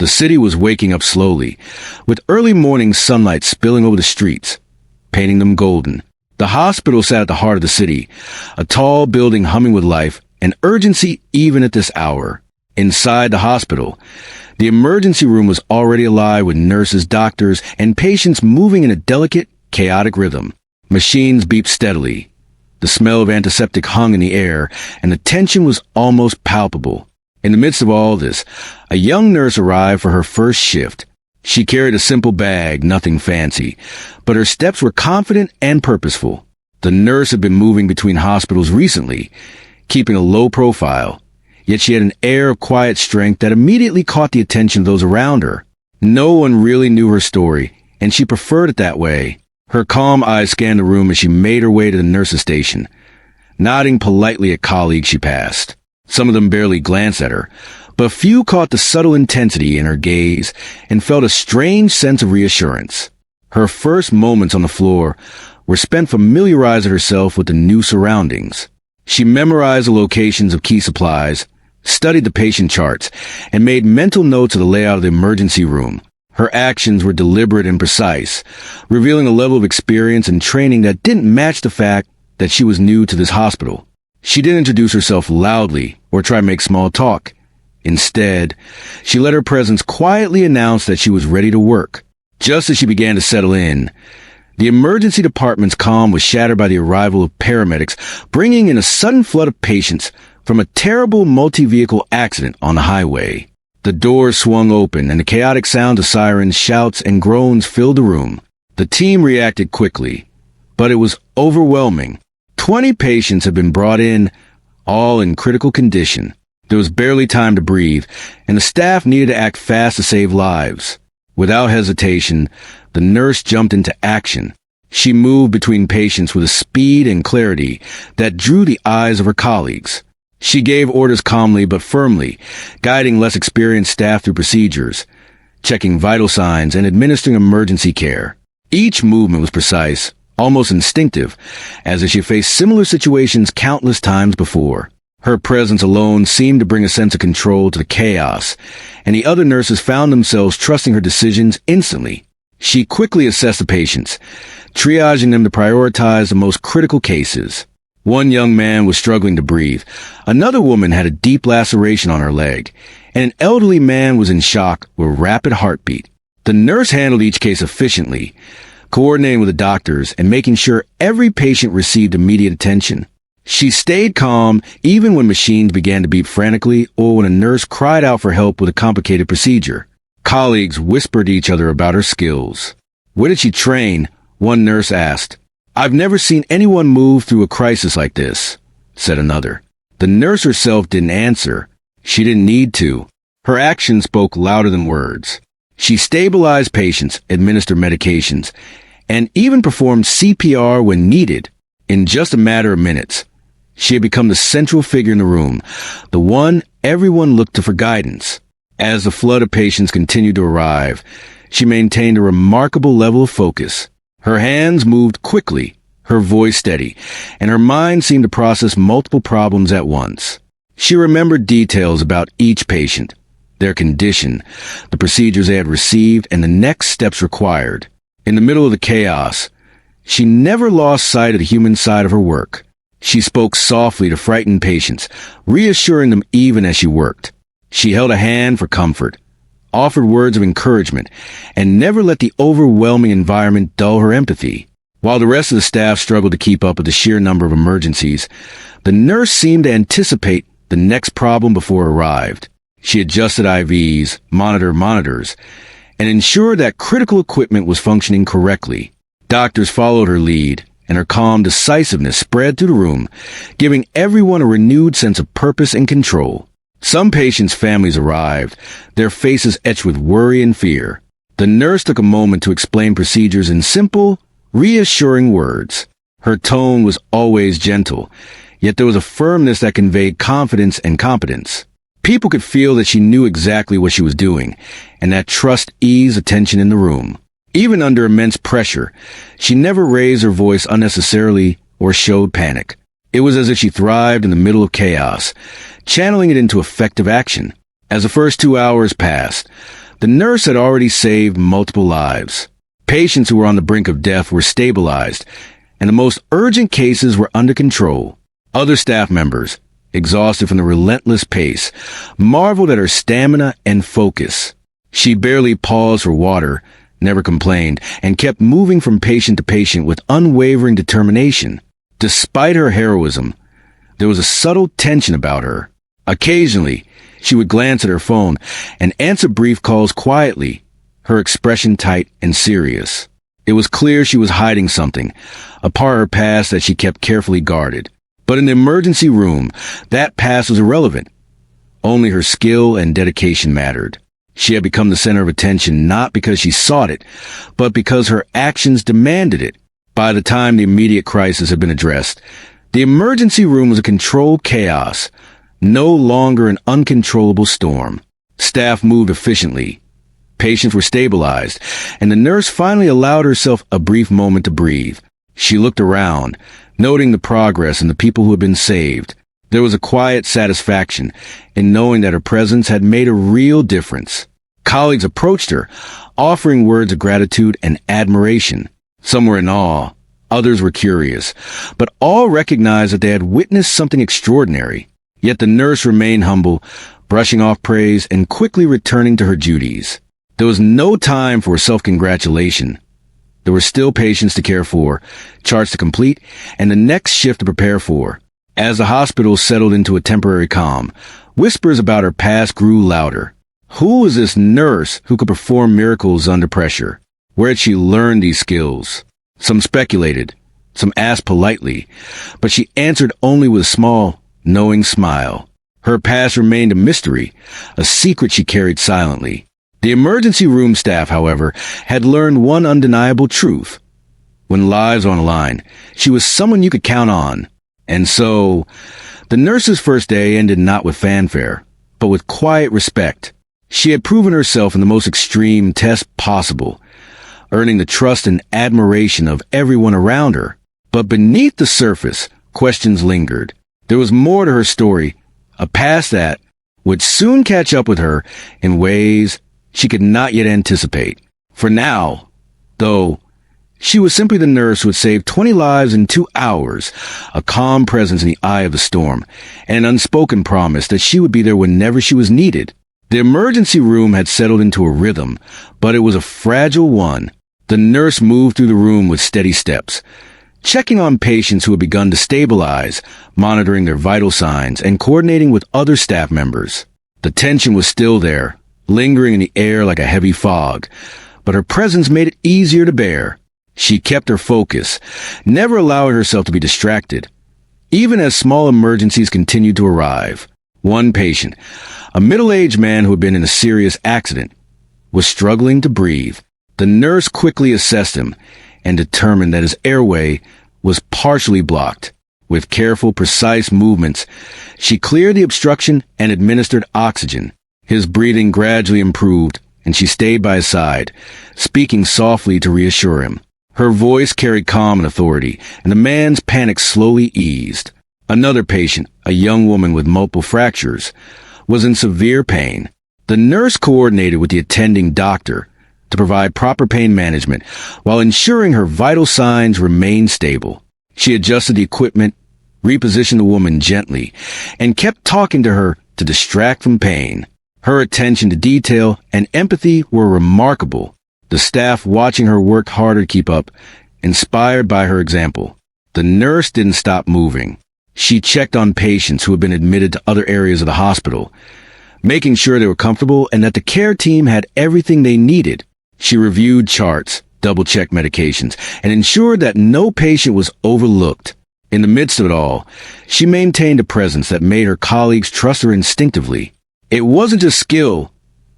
The city was waking up slowly, with early morning sunlight spilling over the streets, painting them golden. The hospital sat at the heart of the city, a tall building humming with life and urgency even at this hour. Inside the hospital, the emergency room was already alive with nurses, doctors, and patients moving in a delicate, chaotic rhythm. Machines beeped steadily. The smell of antiseptic hung in the air, and the tension was almost palpable. In the midst of all this, a young nurse arrived for her first shift. She carried a simple bag, nothing fancy, but her steps were confident and purposeful. The nurse had been moving between hospitals recently, keeping a low profile, yet she had an air of quiet strength that immediately caught the attention of those around her. No one really knew her story, and she preferred it that way. Her calm eyes scanned the room as she made her way to the nurse's station, nodding politely at colleagues she passed. Some of them barely glanced at her, but few caught the subtle intensity in her gaze and felt a strange sense of reassurance. Her first moments on the floor were spent familiarizing herself with the new surroundings. She memorized the locations of key supplies, studied the patient charts, and made mental notes of the layout of the emergency room. Her actions were deliberate and precise, revealing a level of experience and training that didn't match the fact that she was new to this hospital. She didn't introduce herself loudly or try to make small talk. Instead, she let her presence quietly announce that she was ready to work. Just as she began to settle in, the emergency department's calm was shattered by the arrival of paramedics, bringing in a sudden flood of patients from a terrible multi-vehicle accident on the highway. The doors swung open, and the chaotic sound of sirens, shouts, and groans filled the room. The team reacted quickly, but it was overwhelming. 20 patients had been brought in, all in critical condition. There was barely time to breathe, and the staff needed to act fast to save lives. Without hesitation, the nurse jumped into action. She moved between patients with a speed and clarity that drew the eyes of her colleagues. She gave orders calmly but firmly, guiding less experienced staff through procedures, checking vital signs, and administering emergency care. Each movement was precise, almost instinctive, as if she faced similar situations countless times before. Her presence alone seemed to bring a sense of control to the chaos, and the other nurses found themselves trusting her decisions instantly. She quickly assessed the patients, triaging them to prioritize the most critical cases. One young man was struggling to breathe. Another woman had a deep laceration on her leg, and an elderly man was in shock with rapid heartbeat. The nurse handled each case efficiently, coordinating with the doctors and making sure every patient received immediate attention. She stayed calm even when machines began to beep frantically or when a nurse cried out for help with a complicated procedure. Colleagues whispered to each other about her skills. "Where did she train?" one nurse asked. "I've never seen anyone move through a crisis like this," said another. The nurse herself didn't answer. She didn't need to. Her actions spoke louder than words. She stabilized patients, administered medications, and even performed CPR when needed. In just a matter of minutes, she had become the central figure in the room, the one everyone looked to for guidance. As the flood of patients continued to arrive, she maintained a remarkable level of focus. Her hands moved quickly, her voice steady, and her mind seemed to process multiple problems at once. She remembered details about each patient, their condition, the procedures they had received, and the next steps required. In the middle of the chaos, she never lost sight of the human side of her work. She spoke softly to frightened patients, reassuring them even as she worked. She held a hand for comfort, offered words of encouragement, and never let the overwhelming environment dull her empathy. While the rest of the staff struggled to keep up with the sheer number of emergencies, the nurse seemed to anticipate the next problem before it arrived. She adjusted IVs, monitored monitors, and ensured that critical equipment was functioning correctly. Doctors followed her lead, and her calm decisiveness spread through the room, giving everyone a renewed sense of purpose and control. Some patients' families arrived, their faces etched with worry and fear. The nurse took a moment to explain procedures in simple, reassuring words. Her tone was always gentle, yet there was a firmness that conveyed confidence and competence. People could feel that she knew exactly what she was doing, and that trust eased the tension in the room. Even under immense pressure, she never raised her voice unnecessarily or showed panic. It was as if she thrived in the middle of chaos, channeling it into effective action. As the first 2 hours passed, The nurse had already saved multiple lives. Patients who were on the brink of death were stabilized, and the most urgent cases were under control. Other staff members, exhausted from the relentless pace, marveled at her stamina and focus. She barely paused for water, never complained, and kept moving from patient to patient with unwavering determination. Despite her heroism, there was a subtle tension about her. Occasionally, she would glance at her phone and answer brief calls quietly, her expression tight and serious. It was clear she was hiding something, a part of her past that she kept carefully guarded. But in the emergency room, that past was irrelevant. Only her skill and dedication mattered. She had become the center of attention not because she sought it, but because her actions demanded it. By the time the immediate crisis had been addressed, the emergency room was a controlled chaos, no longer an uncontrollable storm. Staff moved efficiently. Patients were stabilized, and the nurse finally allowed herself a brief moment to breathe. She looked around, noting the progress and the people who had been saved. There was a quiet satisfaction in knowing that her presence had made a real difference. Colleagues approached her, offering words of gratitude and admiration. Some were in awe, others were curious, but all recognized that they had witnessed something extraordinary. Yet the nurse remained humble, brushing off praise and quickly returning to her duties. There was no time for self-congratulation. There were still patients to care for, charts to complete, and the next shift to prepare for. As the hospital settled into a temporary calm, whispers about her past grew louder. Who was this nurse who could perform miracles under pressure? Where had she learned these skills? Some speculated, some asked politely, but she answered only with a small, knowing smile. Her past remained a mystery, a secret she carried silently. The emergency room staff, however, had learned one undeniable truth. When lives were on the line, she was someone you could count on. And so, the nurse's first day ended not with fanfare, but with quiet respect. She had proven herself in the most extreme test possible, earning the trust and admiration of everyone around her. But beneath the surface, questions lingered. There was more to her story, a past that would soon catch up with her in ways she could not yet anticipate. For now, though, she was simply the nurse who had saved 20 lives in 2 hours, a calm presence in the eye of the storm, and an unspoken promise that she would be there whenever she was needed. The emergency room had settled into a rhythm, but it was a fragile one. The nurse moved through the room with steady steps, checking on patients who had begun to stabilize, monitoring their vital signs, and coordinating with other staff members. The tension was still there, lingering in the air like a heavy fog, but her presence made it easier to bear. She kept her focus, never allowing herself to be distracted. Even as small emergencies continued to arrive, one patient, a middle-aged man who had been in a serious accident, was struggling to breathe. The nurse quickly assessed him and determined that his airway was partially blocked. With careful, precise movements, she cleared the obstruction and administered oxygen. His breathing gradually improved, and she stayed by his side, speaking softly to reassure him. Her voice carried calm and authority, and the man's panic slowly eased. Another patient, a young woman with multiple fractures, was in severe pain. The nurse coordinated with the attending doctor to provide proper pain management while ensuring her vital signs remained stable. She adjusted the equipment, repositioned the woman gently, and kept talking to her to distract from pain. Her attention to detail and empathy were remarkable. The staff watching her worked harder to keep up, inspired by her example. The nurse didn't stop moving. She checked on patients who had been admitted to other areas of the hospital, making sure they were comfortable and that the care team had everything they needed. She reviewed charts, double-checked medications, and ensured that no patient was overlooked. In the midst of it all, she maintained a presence that made her colleagues trust her instinctively. It wasn't just skill.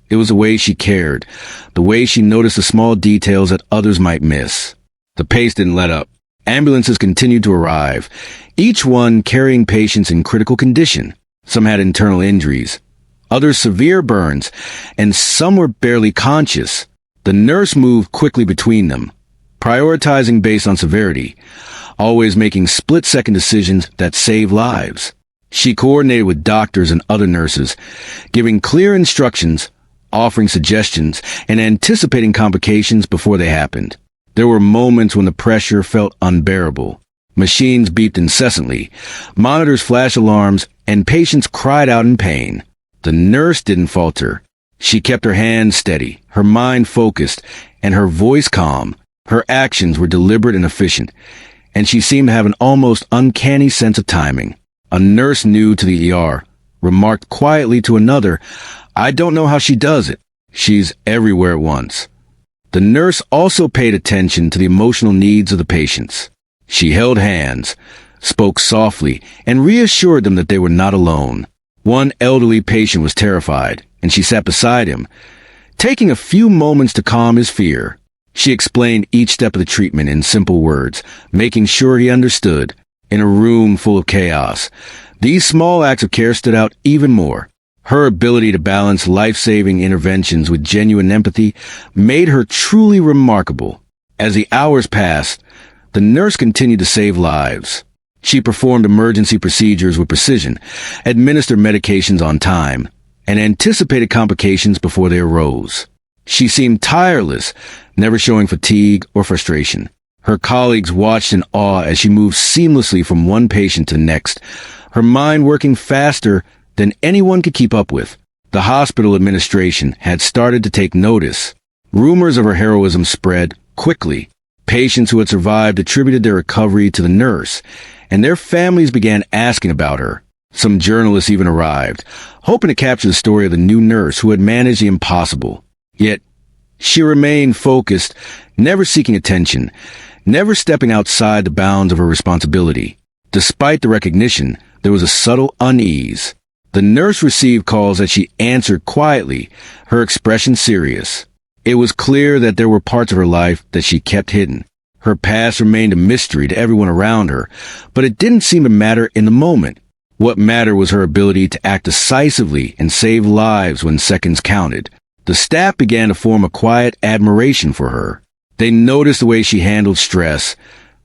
It was the way she cared, the way she noticed the small details that others might miss. The pace didn't let up. Ambulances continued to arrive, each one carrying patients in critical condition. Some had internal injuries, others severe burns, and some were barely conscious. The nurse moved quickly between them, prioritizing based on severity, always making split-second decisions that save lives. She coordinated with doctors and other nurses, giving clear instructions, offering suggestions and anticipating complications before they happened. There were moments when the pressure felt unbearable. Machines beeped incessantly, monitors flashed alarms, and patients cried out in pain. The nurse didn't falter. She kept her hands steady, her mind focused, and her voice calm. Her actions were deliberate and efficient, and she seemed to have an almost uncanny sense of timing. A nurse new to the ER remarked quietly to another, "I don't know how she does it. She's everywhere at once." The nurse also paid attention to the emotional needs of the patients. She held hands, spoke softly, and reassured them that they were not alone. One elderly patient was terrified, and she sat beside him, taking a few moments to calm his fear. She explained each step of the treatment in simple words, making sure he understood. In a room full of chaos, these small acts of care stood out even more. Her ability to balance life-saving interventions with genuine empathy made her truly remarkable. As the hours passed, the nurse continued to save lives. She performed emergency procedures with precision, administered medications on time, and anticipated complications before they arose. She seemed tireless, never showing fatigue or frustration. Her colleagues watched in awe as she moved seamlessly from one patient to the next, her mind working faster than anyone could keep up with. The hospital administration had started to take notice. Rumors of her heroism spread quickly. Patients who had survived attributed their recovery to the nurse, and their families began asking about her. Some journalists even arrived, hoping to capture the story of the new nurse who had managed the impossible. Yet, she remained focused, never seeking attention, never stepping outside the bounds of her responsibility. Despite the recognition, there was a subtle unease. The nurse received calls that she answered quietly, her expression serious. It was clear that there were parts of her life that she kept hidden. Her past remained a mystery to everyone around her, but it didn't seem to matter in the moment. What mattered was her ability to act decisively and save lives when seconds counted. The staff began to form a quiet admiration for her. They noticed the way she handled stress,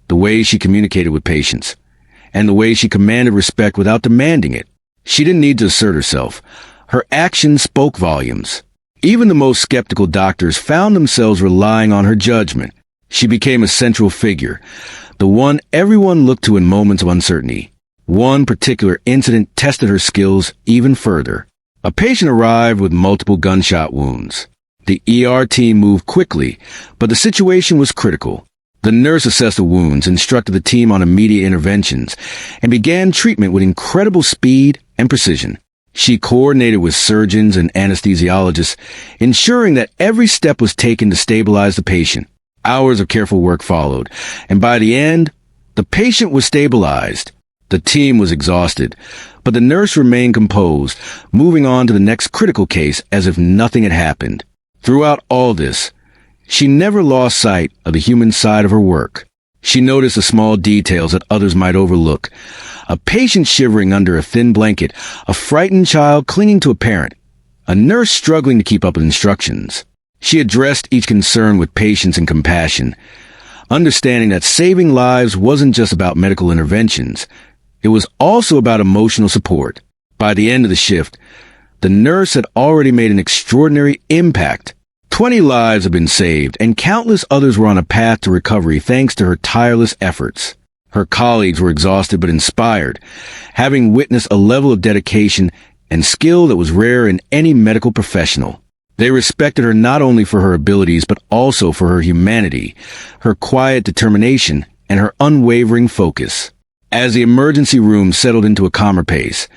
the way she communicated with patients, and the way she commanded respect without demanding it. She didn't need to assert herself. Her actions spoke volumes. Even the most skeptical doctors found themselves relying on her judgment. She became a central figure, the one everyone looked to in moments of uncertainty. One particular incident tested her skills even further. A patient arrived with multiple gunshot wounds. The ER team moved quickly, but the situation was critical. The nurse assessed the wounds, instructed the team on immediate interventions, and began treatment with incredible speed and precision. She coordinated with surgeons and anesthesiologists, ensuring that every step was taken to stabilize the patient. Hours of careful work followed, and by the end, the patient was stabilized. The team was exhausted, but the nurse remained composed, moving on to the next critical case as if nothing had happened. Throughout all this, she never lost sight of the human side of her work. She noticed the small details that others might overlook. A patient shivering under a thin blanket, a frightened child clinging to a parent, a nurse struggling to keep up with instructions. She addressed each concern with patience and compassion, understanding that saving lives wasn't just about medical interventions. It was also about emotional support. By the end of the shift, the nurse had already made an extraordinary impact. 20 lives had been saved, and countless others were on a path to recovery thanks to her tireless efforts. Her colleagues were exhausted but inspired, having witnessed a level of dedication and skill that was rare in any medical professional. They respected her not only for her abilities but also for her humanity, her quiet determination, and her unwavering focus. As the emergency room settled into a calmer pace,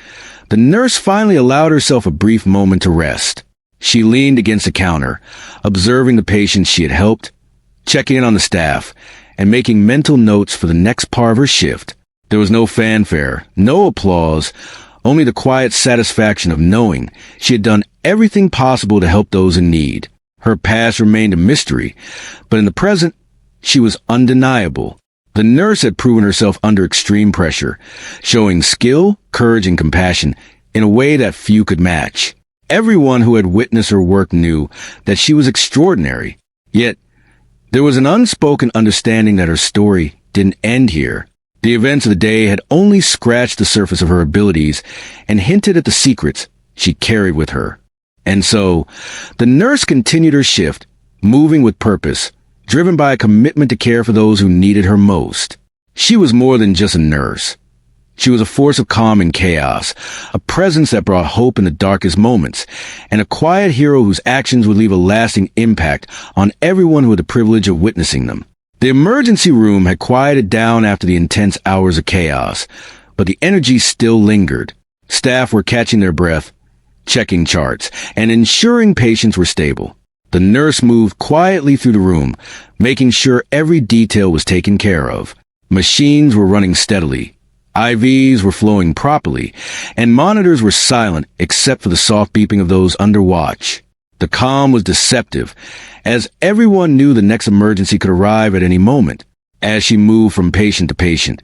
the nurse finally allowed herself a brief moment to rest. She leaned against the counter, observing the patients she had helped, checking in on the staff, and making mental notes for the next part of her shift. There was no fanfare, no applause, only the quiet satisfaction of knowing she had done everything possible to help those in need. Her past remained a mystery, but in the present, she was undeniable. The nurse had proven herself under extreme pressure, showing skill, courage, and compassion in a way that few could match. Everyone who had witnessed her work knew that she was extraordinary. Yet, there was an unspoken understanding that her story didn't end here. The events of the day had only scratched the surface of her abilities and hinted at the secrets she carried with her. And so, the nurse continued her shift, moving with purpose, driven by a commitment to care for those who needed her most. She was more than just a nurse. She was a force of calm in chaos, a presence that brought hope in the darkest moments, and a quiet hero whose actions would leave a lasting impact on everyone who had the privilege of witnessing them. The emergency room had quieted down after the intense hours of chaos, but the energy still lingered. Staff were catching their breath, checking charts, and ensuring patients were stable. The nurse moved quietly through the room, making sure every detail was taken care of. Machines were running steadily. IVs were flowing properly, and monitors were silent except for the soft beeping of those under watch. The calm was deceptive, as everyone knew the next emergency could arrive at any moment. As she moved from patient to patient,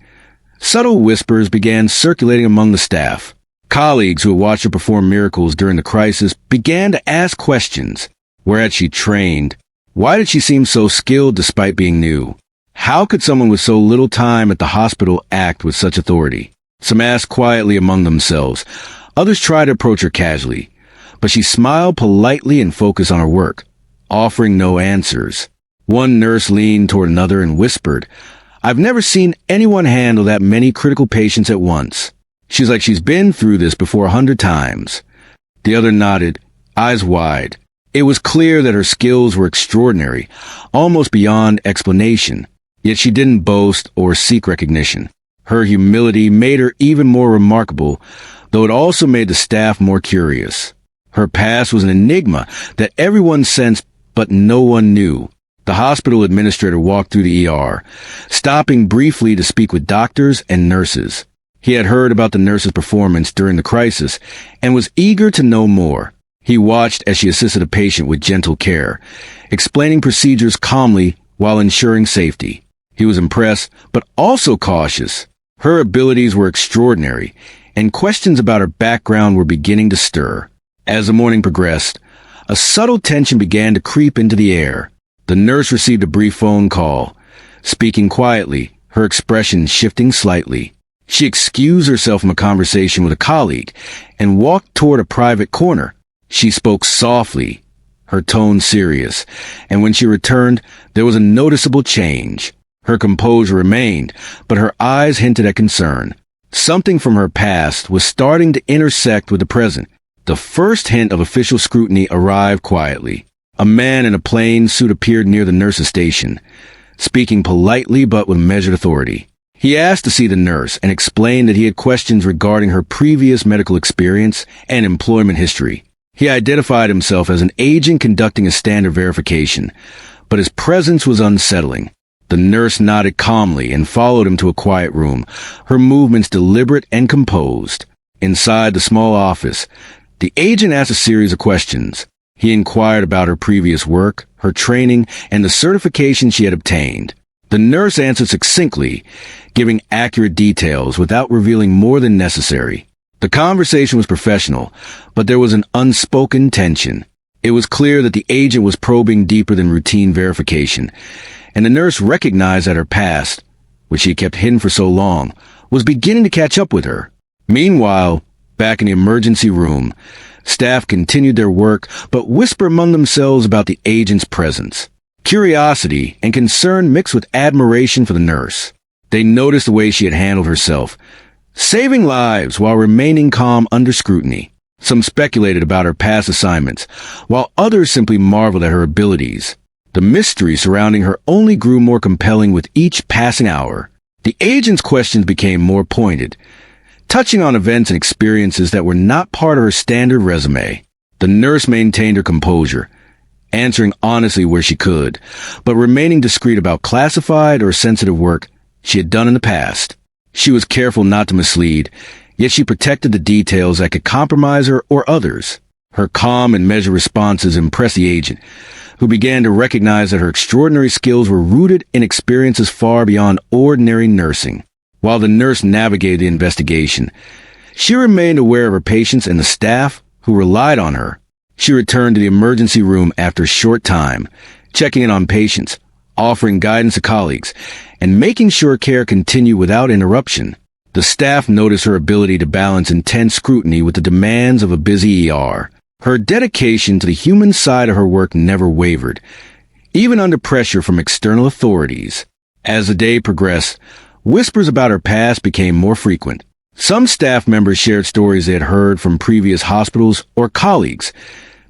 subtle whispers began circulating among the staff. Colleagues who had watched her perform miracles during the crisis began to ask questions. Where had she trained? Why did she seem so skilled despite being new? How could someone with so little time at the hospital act with such authority? Some asked quietly among themselves. Others tried to approach her casually, but she smiled politely and focused on her work, offering no answers. One nurse leaned toward another and whispered, "I've never seen anyone handle that many critical patients at once. She's like she's been through this before 100 times." The other nodded, eyes wide. It was clear that her skills were extraordinary, almost beyond explanation. Yet she didn't boast or seek recognition. Her humility made her even more remarkable, though it also made the staff more curious. Her past was an enigma that everyone sensed but no one knew. The hospital administrator walked through the ER, stopping briefly to speak with doctors and nurses. He had heard about the nurse's performance during the crisis and was eager to know more. He watched as she assisted a patient with gentle care, explaining procedures calmly while ensuring safety. He was impressed, but also cautious. Her abilities were extraordinary, and questions about her background were beginning to stir. As the morning progressed, a subtle tension began to creep into the air. The nurse received a brief phone call. Speaking quietly, her expression shifting slightly. She excused herself from a conversation with a colleague and walked toward a private corner. She spoke softly, her tone serious, and when she returned, there was a noticeable change. Her composure remained, but her eyes hinted at concern. Something from her past was starting to intersect with the present. The first hint of official scrutiny arrived quietly. A man in a plain suit appeared near the nurse's station, speaking politely but with measured authority. He asked to see the nurse and explained that he had questions regarding her previous medical experience and employment history. He identified himself as an agent conducting a standard verification, but his presence was unsettling. The nurse nodded calmly and followed him to a quiet room, her movements deliberate and composed. Inside the small office, the agent asked a series of questions. He inquired about her previous work, her training, and the certification she had obtained. The nurse answered succinctly, giving accurate details without revealing more than necessary. The conversation was professional, but there was an unspoken tension. It was clear that the agent was probing deeper than routine verification, and the nurse recognized that her past, which she kept hidden for so long, was beginning to catch up with her. Meanwhile, back in the emergency room, staff continued their work, but whispered among themselves about the agent's presence. Curiosity and concern mixed with admiration for the nurse. They noticed the way she had handled herself, saving lives while remaining calm under scrutiny. Some speculated about her past assignments, while others simply marveled at her abilities. The mystery surrounding her only grew more compelling with each passing hour. The agent's questions became more pointed, touching on events and experiences that were not part of her standard resume. The nurse maintained her composure, answering honestly where she could, but remaining discreet about classified or sensitive work she had done in the past. She was careful not to mislead, yet she protected the details that could compromise her or others. Her calm and measured responses impressed the agent, who began to recognize that her extraordinary skills were rooted in experiences far beyond ordinary nursing. While the nurse navigated the investigation, she remained aware of her patients and the staff who relied on her. She returned to the emergency room after a short time, checking in on patients, offering guidance to colleagues, and making sure care continued without interruption. The staff noticed her ability to balance intense scrutiny with the demands of a busy ER. Her dedication to the human side of her work never wavered, even under pressure from external authorities. As the day progressed, whispers about her past became more frequent. Some staff members shared stories they had heard from previous hospitals or colleagues,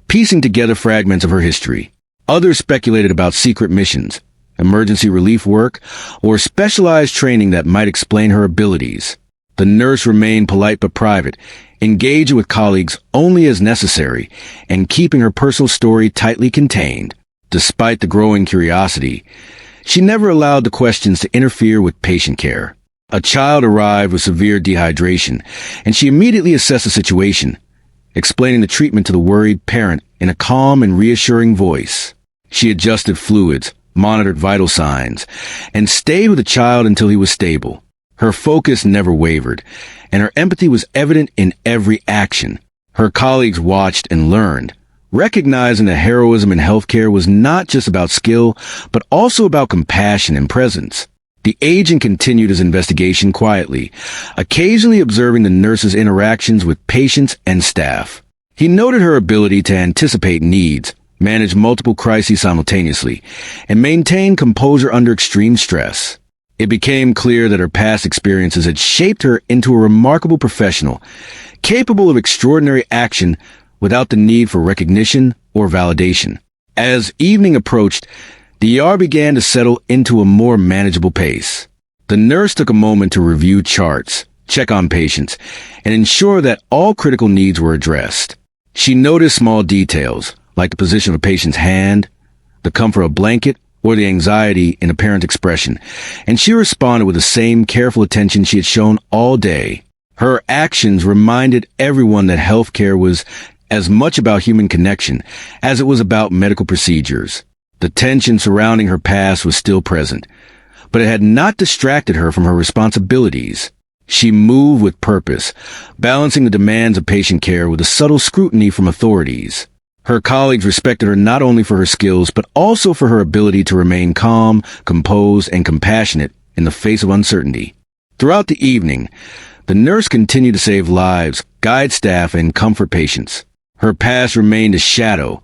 piecing together fragments of her history. Others speculated about secret missions, emergency relief work, or specialized training that might explain her abilities. The nurse remained polite but private, engaging with colleagues only as necessary, and keeping her personal story tightly contained. Despite the growing curiosity, she never allowed the questions to interfere with patient care. A child arrived with severe dehydration, and she immediately assessed the situation, explaining the treatment to the worried parent in a calm and reassuring voice. She adjusted fluids, monitored vital signs, and stayed with the child until he was stable. Her focus never wavered, and her empathy was evident in every action. Her colleagues watched and learned, recognizing that heroism in healthcare was not just about skill, but also about compassion and presence. The agent continued his investigation quietly, occasionally observing the nurse's interactions with patients and staff. He noted her ability to anticipate needs, manage multiple crises simultaneously, and maintain composure under extreme stress. It became clear that her past experiences had shaped her into a remarkable professional, capable of extraordinary action without the need for recognition or validation. As evening approached, the ER began to settle into a more manageable pace. The nurse took a moment to review charts, check on patients, and ensure that all critical needs were addressed. She noticed small details, like the position of a patient's hand, the comfort of a blanket, or the anxiety in a parent's expression, and she responded with the same careful attention she had shown all day. Her actions reminded everyone that healthcare was as much about human connection as it was about medical procedures. The tension surrounding her past was still present, but it had not distracted her from her responsibilities. She moved with purpose, balancing the demands of patient care with the subtle scrutiny from authorities. Her colleagues respected her not only for her skills, but also for her ability to remain calm, composed, and compassionate in the face of uncertainty. Throughout the evening, the nurse continued to save lives, guide staff, and comfort patients. Her past remained a shadow,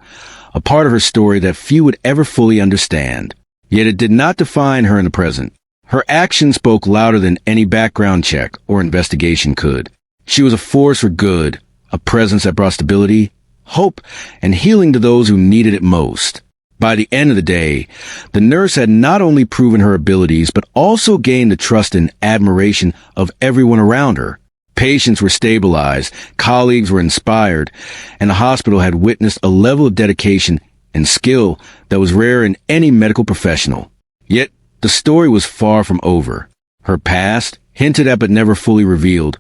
a part of her story that few would ever fully understand. Yet it did not define her in the present. Her actions spoke louder than any background check or investigation could. She was a force for good, a presence that brought stability, hope, and healing to those who needed it most. By the end of the day, the nurse had not only proven her abilities, but also gained the trust and admiration of everyone around her. Patients were stabilized, colleagues were inspired, and the hospital had witnessed a level of dedication and skill that was rare in any medical professional. Yet, the story was far from over. Her past, hinted at but never fully revealed,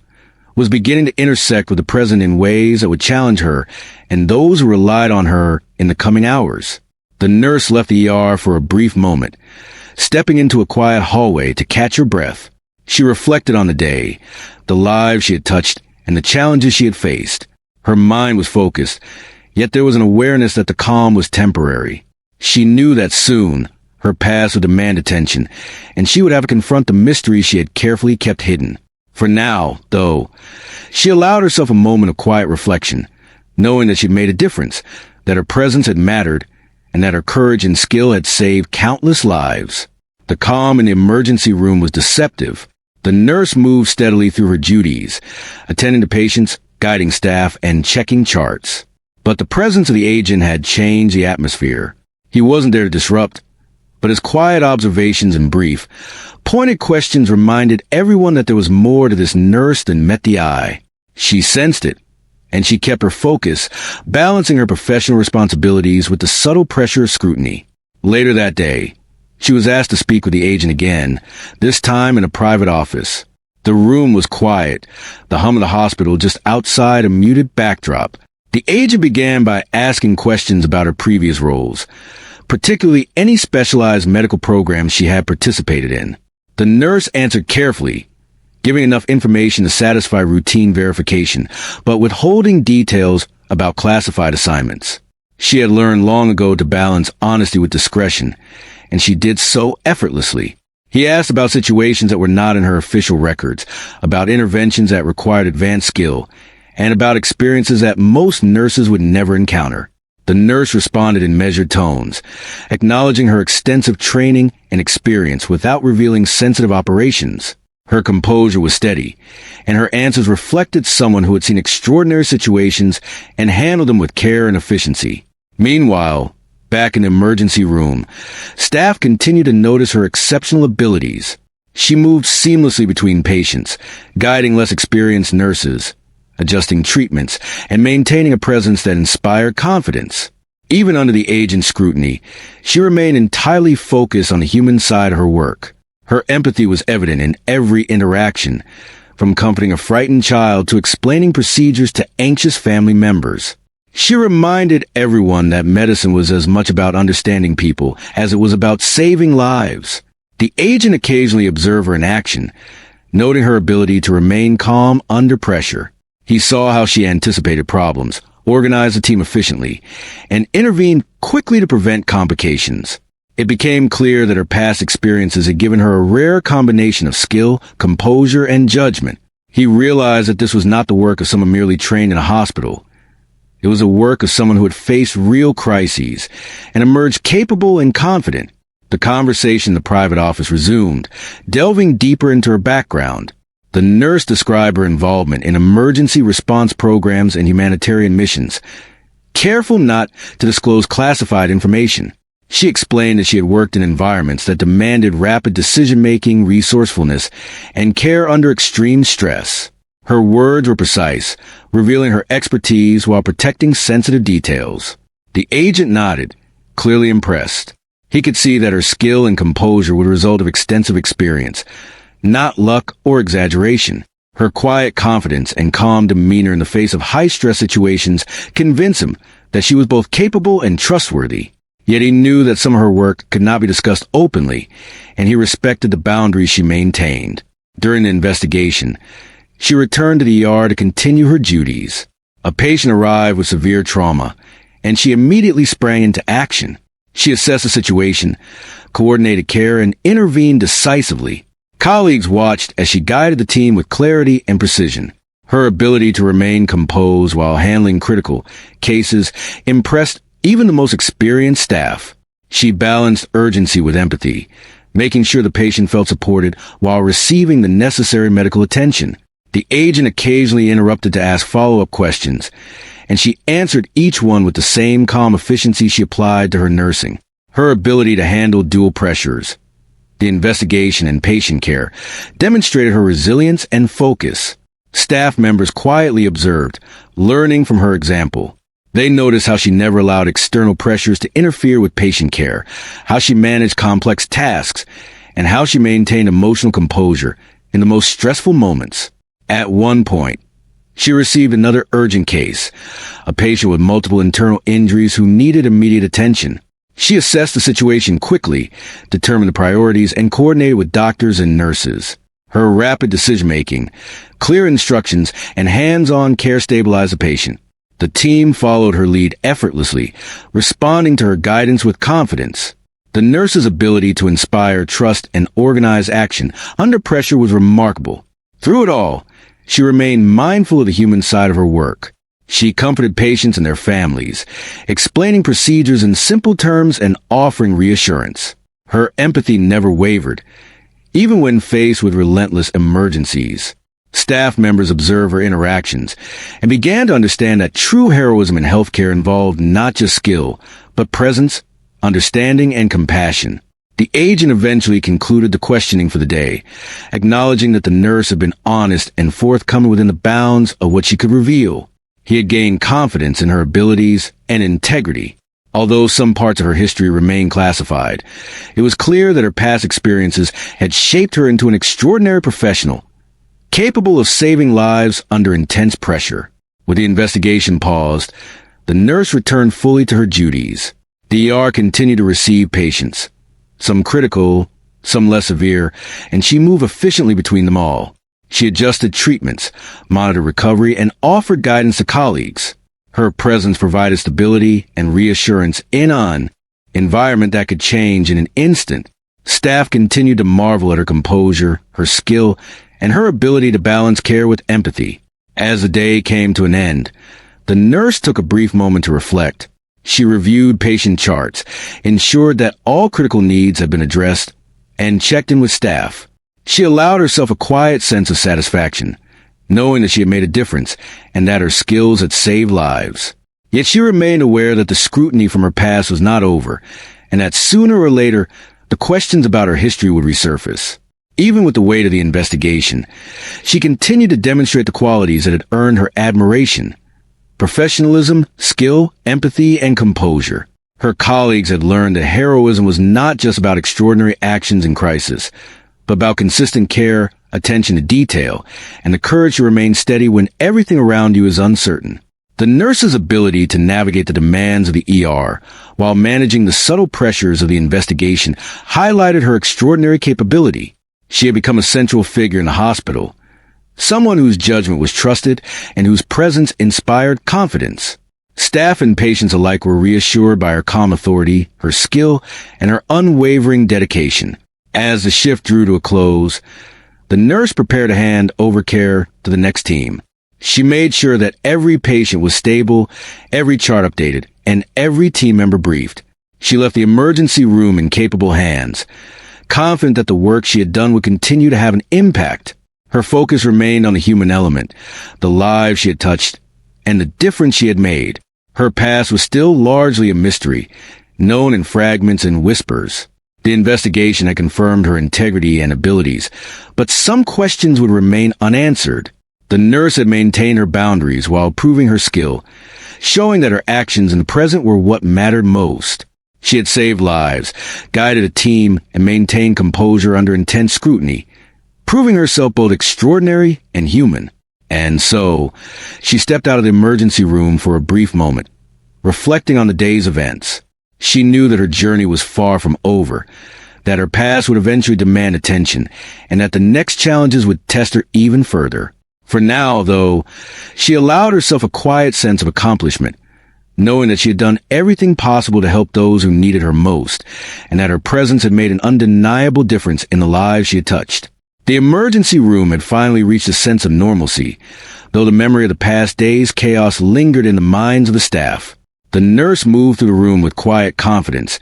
was beginning to intersect with the present in ways that would challenge her and those who relied on her in the coming hours. The nurse left the ER for a brief moment, stepping into a quiet hallway to catch her breath. She reflected on the day, the lives she had touched, and the challenges she had faced. Her mind was focused, yet there was an awareness that the calm was temporary. She knew that soon, her past would demand attention, and she would have to confront the mystery she had carefully kept hidden. For now, though, she allowed herself a moment of quiet reflection, knowing that she'd made a difference, that her presence had mattered, and that her courage and skill had saved countless lives. The calm in the emergency room was deceptive. The nurse moved steadily through her duties, attending to patients, guiding staff, and checking charts. But the presence of the agent had changed the atmosphere. He wasn't there to disrupt, but his quiet observations and brief, pointed questions reminded everyone that there was more to this nurse than met the eye. She sensed it, and she kept her focus, balancing her professional responsibilities with the subtle pressure of scrutiny. Later that day, she was asked to speak with the agent again, this time in a private office. The room was quiet, the hum of the hospital just outside a muted backdrop. The agent began by asking questions about her previous roles, particularly any specialized medical programs she had participated in. The nurse answered carefully, giving enough information to satisfy routine verification, but withholding details about classified assignments. She had learned long ago to balance honesty with discretion, and she did so effortlessly. He asked about situations that were not in her official records, about interventions that required advanced skill, and about experiences that most nurses would never encounter. The nurse responded in measured tones, acknowledging her extensive training and experience without revealing sensitive operations. Her composure was steady, and her answers reflected someone who had seen extraordinary situations and handled them with care and efficiency. Meanwhile, back in the emergency room, staff continued to notice her exceptional abilities. She moved seamlessly between patients, guiding less experienced nurses, adjusting treatments, and maintaining a presence that inspired confidence. Even under the agent's scrutiny, she remained entirely focused on the human side of her work. Her empathy was evident in every interaction, from comforting a frightened child to explaining procedures to anxious family members. She reminded everyone that medicine was as much about understanding people as it was about saving lives. The agent occasionally observed her in action, noting her ability to remain calm under pressure. He saw how she anticipated problems, organized the team efficiently, and intervened quickly to prevent complications. It became clear that her past experiences had given her a rare combination of skill, composure, and judgment. He realized that this was not the work of someone merely trained in a hospital. It was the work of someone who had faced real crises and emerged capable and confident. The conversation in the private office resumed, delving deeper into her background. The nurse described her involvement in emergency response programs and humanitarian missions, careful not to disclose classified information. She explained that she had worked in environments that demanded rapid decision-making, resourcefulness, and care under extreme stress. Her words were precise, revealing her expertise while protecting sensitive details. The agent nodded, clearly impressed. He could see that her skill and composure were the result of extensive experience, not luck or exaggeration. Her quiet confidence and calm demeanor in the face of high-stress situations convinced him that she was both capable and trustworthy. Yet he knew that some of her work could not be discussed openly, and he respected the boundaries she maintained. During the investigation, she returned to the ER to continue her duties. A patient arrived with severe trauma, and she immediately sprang into action. She assessed the situation, coordinated care, and intervened decisively. Colleagues watched as she guided the team with clarity and precision. Her ability to remain composed while handling critical cases impressed even the most experienced staff. She balanced urgency with empathy, making sure the patient felt supported while receiving the necessary medical attention. The agent occasionally interrupted to ask follow-up questions, and she answered each one with the same calm efficiency she applied to her nursing. Her ability to handle dual pressures, the investigation and patient care, demonstrated her resilience and focus. Staff members quietly observed, learning from her example. They noticed how she never allowed external pressures to interfere with patient care, how she managed complex tasks, and how she maintained emotional composure in the most stressful moments. At one point, she received another urgent case, a patient with multiple internal injuries who needed immediate attention. She assessed the situation quickly, determined the priorities, and coordinated with doctors and nurses. Her rapid decision-making, clear instructions, and hands-on care stabilized the patient. The team followed her lead effortlessly, responding to her guidance with confidence. The nurse's ability to inspire trust and organize action under pressure was remarkable. Through it all, she remained mindful of the human side of her work. She comforted patients and their families, explaining procedures in simple terms and offering reassurance. Her empathy never wavered, even when faced with relentless emergencies. Staff members observed her interactions and began to understand that true heroism in healthcare involved not just skill, but presence, understanding, and compassion. The agent eventually concluded the questioning for the day, acknowledging that the nurse had been honest and forthcoming within the bounds of what she could reveal. He had gained confidence in her abilities and integrity. Although some parts of her history remained classified, it was clear that her past experiences had shaped her into an extraordinary professional, capable of saving lives under intense pressure. With the investigation paused, the nurse returned fully to her duties. The ER continued to receive patients, some critical, some less severe, and she moved efficiently between them all. She adjusted treatments, monitored recovery, and offered guidance to colleagues. Her presence provided stability and reassurance in an environment that could change in an instant. Staff continued to marvel at her composure, her skill, and her ability to balance care with empathy. As the day came to an end, the nurse took a brief moment to reflect. She reviewed patient charts, ensured that all critical needs had been addressed, and checked in with staff. She allowed herself a quiet sense of satisfaction, knowing that she had made a difference and that her skills had saved lives. Yet she remained aware that the scrutiny from her past was not over, and that sooner or later, the questions about her history would resurface. Even with the weight of the investigation, she continued to demonstrate the qualities that had earned her admiration: professionalism, skill, empathy, and composure. Her colleagues had learned that heroism was not just about extraordinary actions in crisis, but about consistent care, attention to detail, and the courage to remain steady when everything around you is uncertain. The nurse's ability to navigate the demands of the ER while managing the subtle pressures of the investigation highlighted her extraordinary capability. She had become a central figure in the hospital, someone whose judgment was trusted and whose presence inspired confidence. Staff and patients alike were reassured by her calm authority, her skill, and her unwavering dedication. As the shift drew to a close, the nurse prepared to hand over care to the next team. She made sure that every patient was stable, every chart updated, and every team member briefed. She left the emergency room in capable hands, confident that the work she had done would continue to have an impact. Her focus remained on the human element, the lives she had touched, and the difference she had made. Her past was still largely a mystery, known in fragments and whispers. The investigation had confirmed her integrity and abilities, but some questions would remain unanswered. The nurse had maintained her boundaries while proving her skill, showing that her actions in the present were what mattered most. She had saved lives, guided a team, and maintained composure under intense scrutiny, proving herself both extraordinary and human. And so, she stepped out of the emergency room for a brief moment, reflecting on the day's events. She knew that her journey was far from over, that her past would eventually demand attention, and that the next challenges would test her even further. For now, though, she allowed herself a quiet sense of accomplishment, knowing that she had done everything possible to help those who needed her most, and that her presence had made an undeniable difference in the lives she had touched. The emergency room had finally reached a sense of normalcy, though the memory of the past day's chaos lingered in the minds of the staff. The nurse moved through the room with quiet confidence,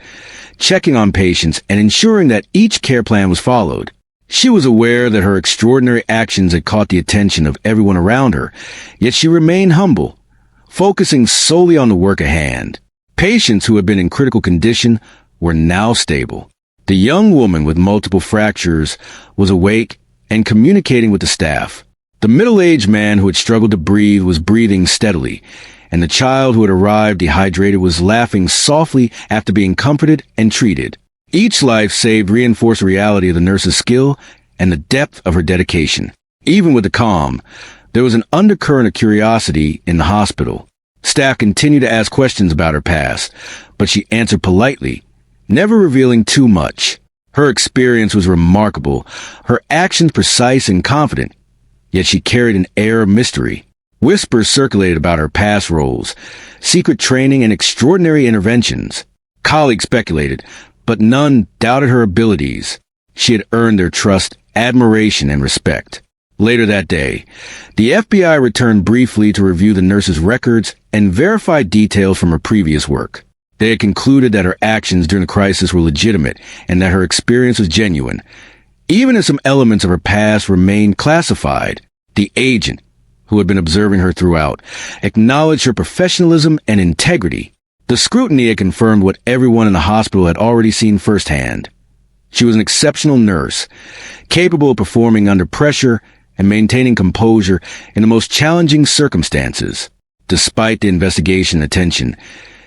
checking on patients and ensuring that each care plan was followed. She was aware that her extraordinary actions had caught the attention of everyone around her, yet she remained humble, focusing solely on the work at hand. Patients who had been in critical condition were now stable. The young woman with multiple fractures was awake and communicating with the staff. The middle-aged man who had struggled to breathe was breathing steadily, and the child who had arrived dehydrated was laughing softly after being comforted and treated. Each life saved reinforced the reality of the nurse's skill and the depth of her dedication. Even with the calm, there was an undercurrent of curiosity in the hospital. Staff continued to ask questions about her past, but she answered politely, never revealing too much. Her experience was remarkable, her actions precise and confident, yet she carried an air of mystery. Whispers circulated about her past roles, secret training, and extraordinary interventions. Colleagues speculated, but none doubted her abilities. She had earned their trust, admiration, and respect. Later that day, the FBI returned briefly to review the nurse's records and verify details from her previous work. They had concluded that her actions during the crisis were legitimate and that her experience was genuine, even as some elements of her past remained classified. The agent, who had been observing her throughout, acknowledged her professionalism and integrity. The scrutiny had confirmed what everyone in the hospital had already seen firsthand. She was an exceptional nurse, capable of performing under pressure and maintaining composure in the most challenging circumstances. Despite the investigation and attention,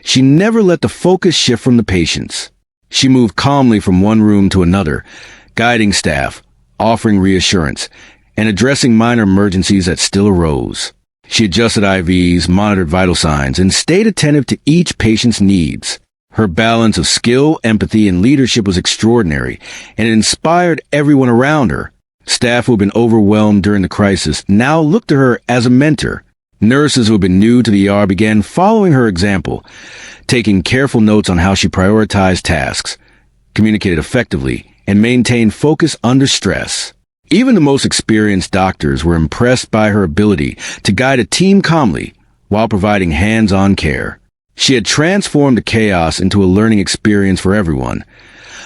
she never let the focus shift from the patients. She moved calmly from one room to another, guiding staff, offering reassurance, and addressing minor emergencies that still arose. She adjusted IVs, monitored vital signs, and stayed attentive to each patient's needs. Her balance of skill, empathy, and leadership was extraordinary, and it inspired everyone around her. Staff who had been overwhelmed during the crisis now looked to her as a mentor. Nurses who had been new to the ER began following her example, taking careful notes on how she prioritized tasks, communicated effectively, and maintained focus under stress. Even the most experienced doctors were impressed by her ability to guide a team calmly while providing hands-on care. She had transformed the chaos into a learning experience for everyone,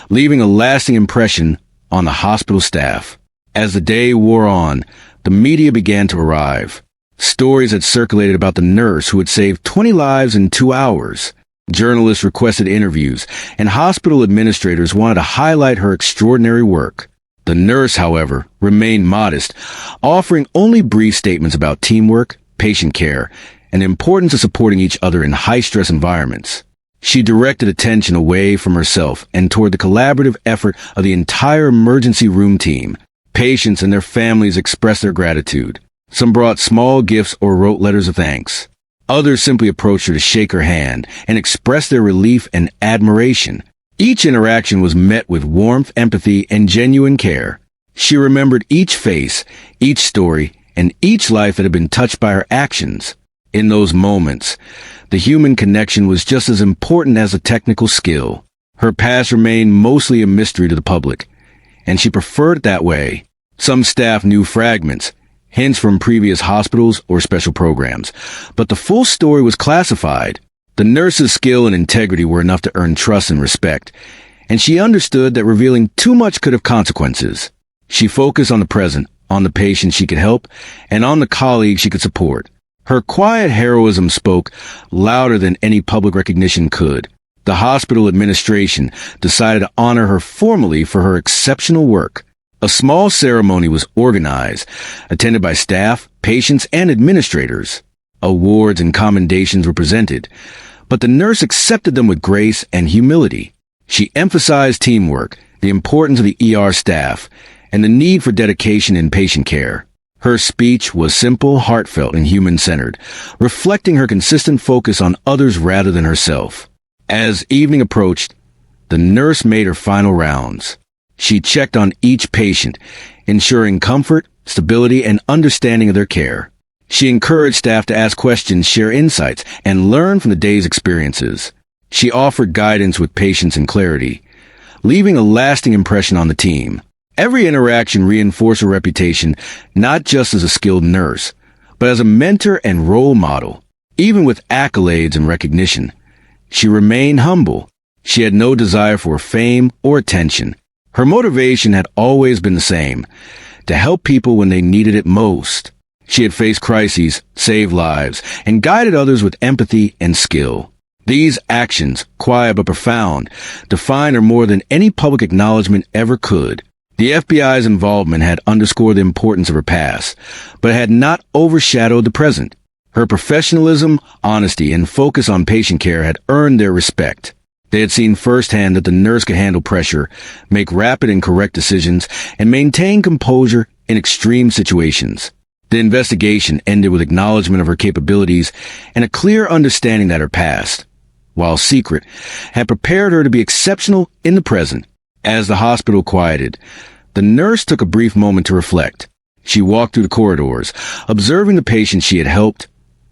leaving a lasting impression on the hospital staff. As the day wore on, the media began to arrive. Stories had circulated about the nurse who had saved 20 lives in 2 hours. Journalists requested interviews, and hospital administrators wanted to highlight her extraordinary work. The nurse, however, remained modest, offering only brief statements about teamwork, patient care, and the importance of supporting each other in high-stress environments. She directed attention away from herself and toward the collaborative effort of the entire emergency room team. Patients and their families expressed their gratitude. Some brought small gifts or wrote letters of thanks. Others simply approached her to shake her hand and express their relief and admiration. Each interaction was met with warmth, empathy, and genuine care. She remembered each face, each story, and each life that had been touched by her actions. In those moments, the human connection was just as important as the technical skill. Her past remained mostly a mystery to the public, and she preferred it that way. Some staff knew fragments, hints from previous hospitals or special programs, but the full story was classified. The nurse's skill and integrity were enough to earn trust and respect, and she understood that revealing too much could have consequences. She focused on the present, on the patient she could help, and on the colleagues she could support. Her quiet heroism spoke louder than any public recognition could. The hospital administration decided to honor her formally for her exceptional work. A small ceremony was organized, attended by staff, patients, and administrators. Awards and commendations were presented, but the nurse accepted them with grace and humility. She emphasized teamwork, the importance of the ER staff, and the need for dedication in patient care. Her speech was simple, heartfelt, and human-centered, reflecting her consistent focus on others rather than herself. As evening approached, the nurse made her final rounds. She checked on each patient, ensuring comfort, stability, and understanding of their care. She encouraged staff to ask questions, share insights, and learn from the day's experiences. She offered guidance with patience and clarity, leaving a lasting impression on the team. Every interaction reinforced her reputation, not just as a skilled nurse, but as a mentor and role model. Even with accolades and recognition, she remained humble. She had no desire for fame or attention. Her motivation had always been the same: to help people when they needed it most. She had faced crises, saved lives, and guided others with empathy and skill. These actions, quiet but profound, define her more than any public acknowledgement ever could. The FBI's involvement had underscored the importance of her past, but it had not overshadowed the present. Her professionalism, honesty, and focus on patient care had earned their respect. They had seen firsthand that the nurse could handle pressure, make rapid and correct decisions, and maintain composure in extreme situations. The investigation ended with acknowledgement of her capabilities and a clear understanding that her past, while secret, had prepared her to be exceptional in the present. As the hospital quieted, the nurse took a brief moment to reflect. She walked through the corridors, observing the patients she had helped,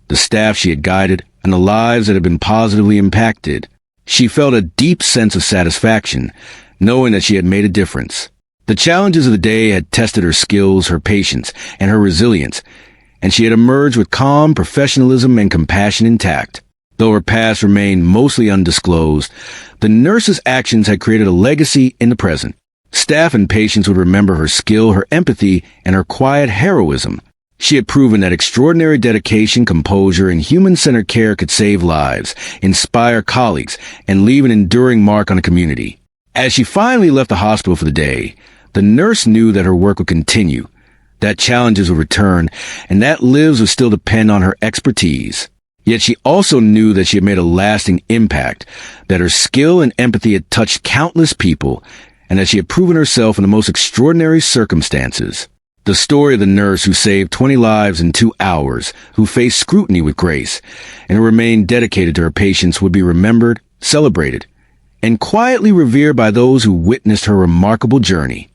the staff she had guided, and the lives that had been positively impacted. She felt a deep sense of satisfaction, knowing that she had made a difference. The challenges of the day had tested her skills, her patience, and her resilience, and she had emerged with calm professionalism and compassion intact. Though her past remained mostly undisclosed, the nurse's actions had created a legacy in the present. Staff and patients would remember her skill, her empathy, and her quiet heroism. She had proven that extraordinary dedication, composure, and human-centered care could save lives, inspire colleagues, and leave an enduring mark on a community. As she finally left the hospital for the day, the nurse knew that her work would continue, that challenges would return, and that lives would still depend on her expertise. Yet she also knew that she had made a lasting impact, that her skill and empathy had touched countless people, and that she had proven herself in the most extraordinary circumstances. The story of the nurse who saved 20 lives in 2 hours, who faced scrutiny with grace, and who remained dedicated to her patients would be remembered, celebrated, and quietly revered by those who witnessed her remarkable journey.